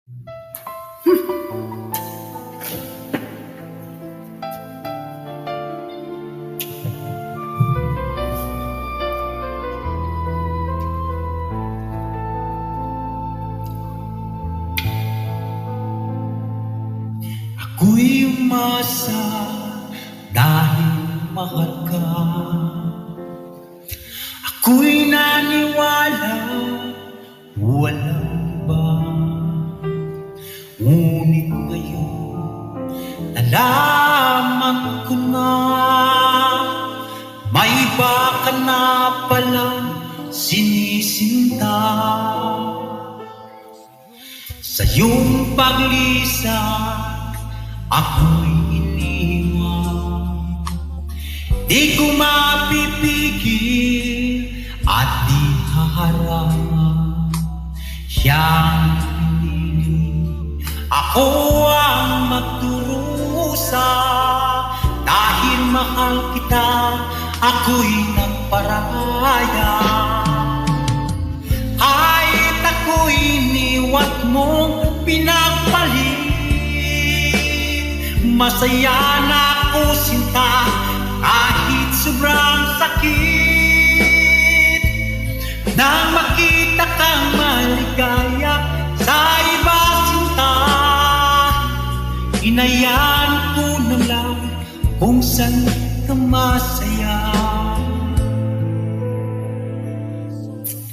Ako'y umasa dahil mahal ka. Ako'y naniwala walang iba. Ngunit ngayon nalaman ko na may iba ka na palang sinisinta. Sa iyong paglisan ako'y iniwan, di ko mapipigil at di haharangan. Siyang pinili, ako ang magdurusa. Dahil mahal kita, ako'y nagparaya. Kahit ako'y iniwat mong pinagpalit, masaya na ako sinta kahit sobrang sakit. Nang makita kang maligaya sa iba sinta, hinayaan ko na lang kung saan ka masaya.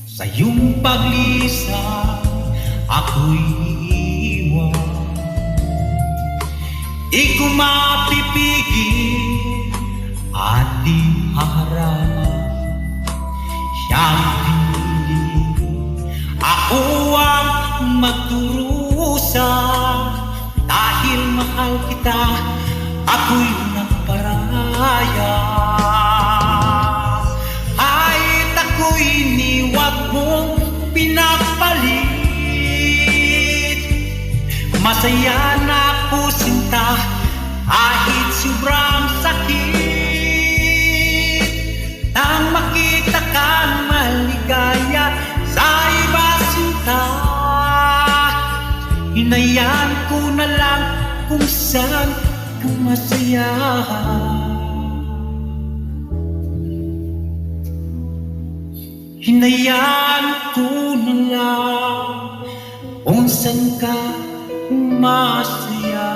Sa iyong paglisan ako'y iiwan, di ko mapipigil at di haharangan. Siyang pinili, ako ang magdurusa. Dahil mahal kita, ako'y nagparaya. Kahit ako'y iniwat mong pinagpalit, masaya na ako sinta kahit sobrang sakit. Nang makita kang maligaya sa iba sinta, hinayaan ko na lang kung saan ka masaya. Hinayaan ko na lang kung saan ka masaya.